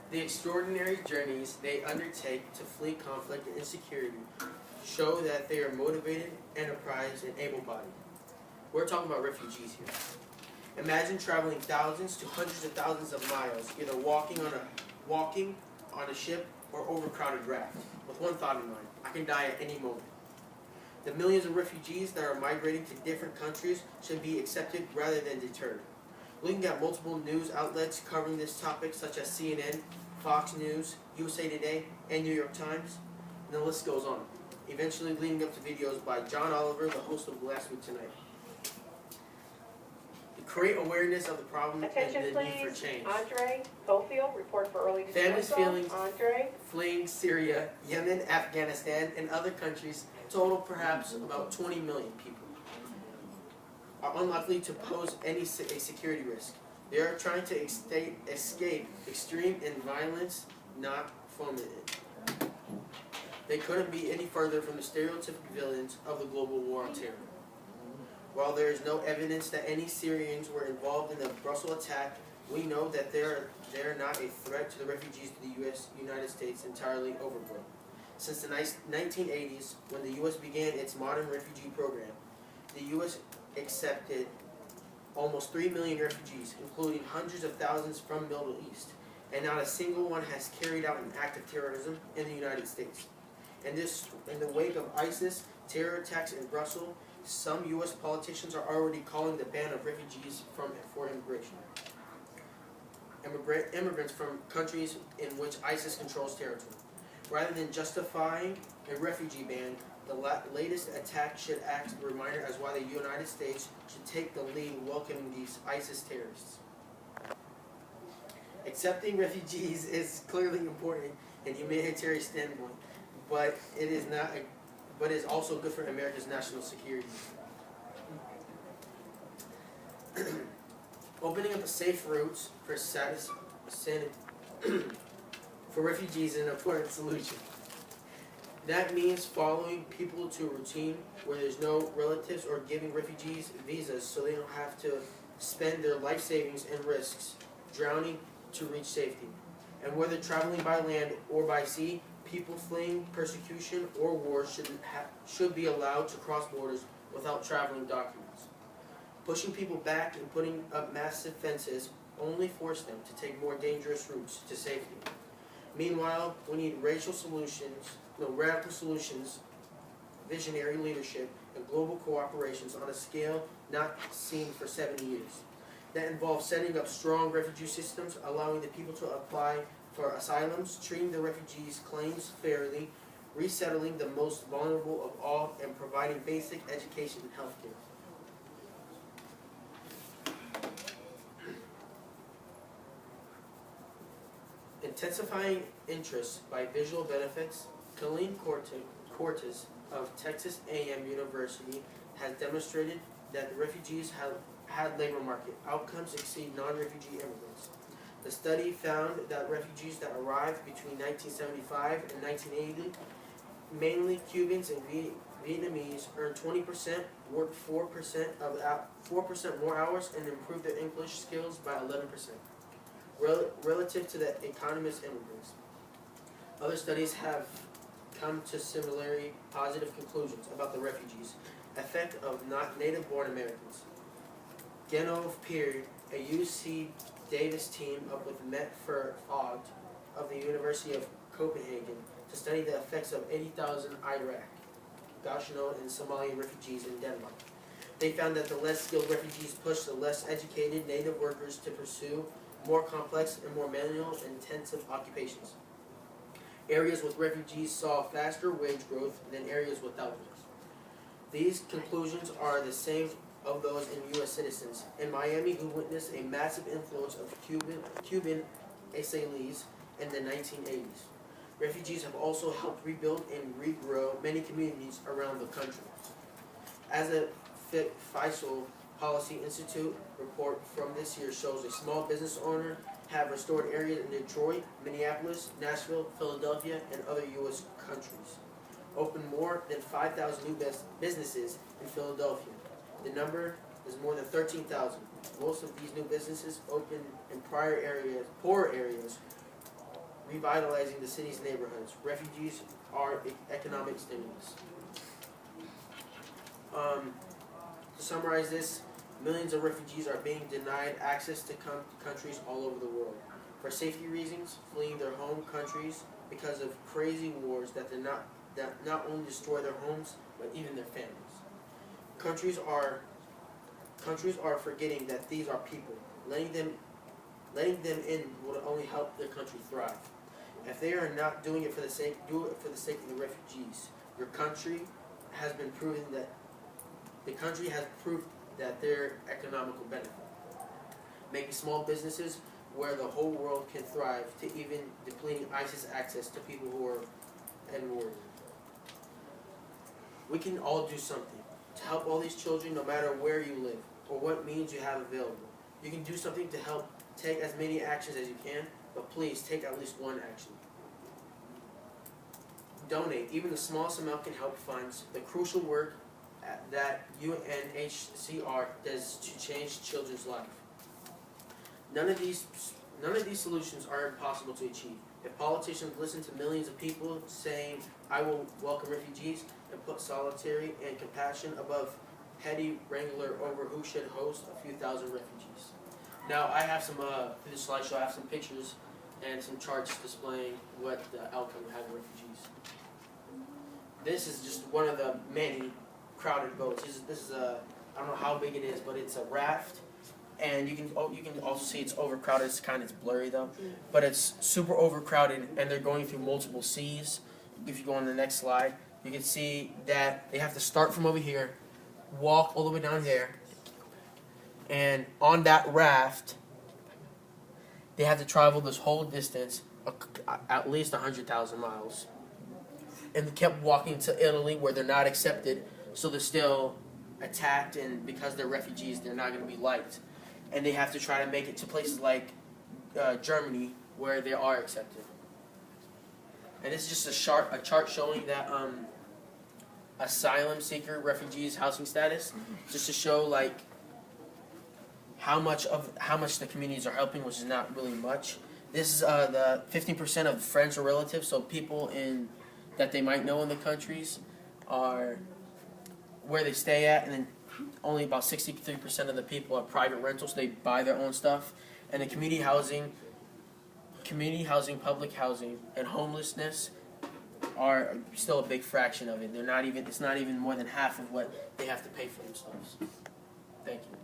The extraordinary journeys they undertake to flee conflict and insecurity show that they are motivated, enterprise, and able-bodied. We're talking about refugees here. Imagine traveling thousands to hundreds of thousands of miles, either walking on a ship or overcrowded raft, with one thought in mind: I can die at any moment. The millions of refugees that are migrating to different countries should be accepted rather than deterred. Looking at multiple news outlets covering this topic, such as CNN, Fox News, USA Today, and New York Times, and the list goes on, eventually leading up to videos by John Oliver, the host of Last Week Tonight. To create awareness of the problem Attention, and the need for please. change. Andre Cofield, report for early Families dismissal. Andre. fleeing Syria, Yemen, Afghanistan, and other countries, total perhaps about 20 million people, are unlikely to pose a security risk. They are trying to escape extreme and violence, not from it. They couldn't be any further from the stereotypical villains of the global war on terror. While there is no evidence that any Syrians were involved in the Brussels attack, we know that they are not a threat to the refugees to the United States entirely overblown. Since the 1980s, when the U.S. began its modern refugee program, the U.S. accepted almost 3 million refugees, including hundreds of thousands from the Middle East, and not a single one has carried out an act of terrorism in the United States. In the wake of ISIS terror attacks in Brussels, some U.S. politicians are already calling the ban of refugees for immigration. Immigrants from countries in which ISIS controls territory. Rather than justifying a refugee ban, the latest attack should act as a reminder as why the United States should take the lead in welcoming these ISIS terrorists. Accepting refugees is clearly important in a humanitarian standpoint, but it is also good for America's national security. Opening up safe routes for refugees is an important solution. That means following people to a routine where there's no relatives, or giving refugees visas so they don't have to spend their life savings and risks drowning to reach safety. And whether traveling by land or by sea, people fleeing persecution or war should be allowed to cross borders without traveling documents. Pushing people back and putting up massive fences only force them to take more dangerous routes to safety. Meanwhile, we need radical solutions, visionary leadership, and global cooperations on a scale not seen for 70 years. That involves setting up strong refugee systems, allowing the people to apply for asylums, treating the refugees' claims fairly, resettling the most vulnerable of all, and providing basic education and health care. Intensifying interest by visual benefits. Colleen Cortez of Texas A&M University has demonstrated that the refugees had labor market outcomes exceed non-refugee immigrants. The study found that refugees that arrived between 1975 and 1980, mainly Cubans and Vietnamese, earned 20%, worked 4% more hours, and improved their English skills by 11%. Relative to the economist immigrants. Other studies have come to similarly positive conclusions about the refugees' effect of not native-born Americans. Genov Peer, a UC Davis team up with Met Fogg of the University of Copenhagen to study the effects of 80,000 Iraq, Ghazni, and Somalian refugees in Denmark. They found that the less skilled refugees pushed the less educated native workers to pursue more complex and more manual intensive occupations. Areas with refugees saw faster wage growth than areas without them. These conclusions are the same of those in U.S. citizens in Miami who witnessed a massive influence of Cuban asylees in the 1980s. Refugees have also helped rebuild and regrow many communities around the country. As a FISL Policy Institute report from this year shows, a small business owner have restored areas in Detroit, Minneapolis, Nashville, Philadelphia, and other U.S. countries. Opened more than 5,000 new businesses in Philadelphia. The number is more than 13,000. Most of these new businesses opened in poorer areas revitalizing the city's neighborhoods. Refugees are economic stimulus. To summarize this, millions of refugees are being denied access to countries all over the world for safety reasons, fleeing their home countries because of crazy wars that not only destroy their homes but even their families. Countries are forgetting that these are people. Letting them in will only help their country thrive. If they are not doing it for the sake, do it for the sake of the refugees. Your country has been proven that the country has proved that their economical benefit. Making small businesses where the whole world can thrive, to even depleting ISIS access to people who are in war. We can all do something to help all these children, no matter where you live or what means you have available. You can do something to help. Take as many actions as you can, but please take at least one action. Donate. Even the smallest amount can help funds the crucial work that UNHCR does to change children's life. None of these solutions are impossible to achieve. If politicians listen to millions of people saying, "I will welcome refugees," and put solidarity and compassion above petty wrangler over who should host a few thousand refugees. Now, I have some, through the slideshow, I have some pictures and some charts displaying what the outcome of having refugees. This is just one of the many crowded boats. This is a, I don't know how big it is, but it's a raft. And you can also see it's overcrowded. It's blurry though. But it's super overcrowded, and they're going through multiple seas. If you go on the next slide, you can see that they have to start from over here, walk all the way down here, and on that raft, they have to travel this whole distance, at least 100,000 miles. And they kept walking to Italy, where they're not accepted, so they're still attacked, and because they're refugees, they're not going to be liked. And they have to try to make it to places like Germany, where they are accepted. And this is just a chart showing that asylum seeker refugees housing status, just to show like how much the communities are helping, which is not really much. This is the 15% of friends or relatives, so people that they might know in the countries are where they stay at, and then only about 63% of the people are private rentals. They buy their own stuff, and the community housing, public housing, and homelessness are still a big fraction of it. It's not even more than half of what they have to pay for themselves. Thank you.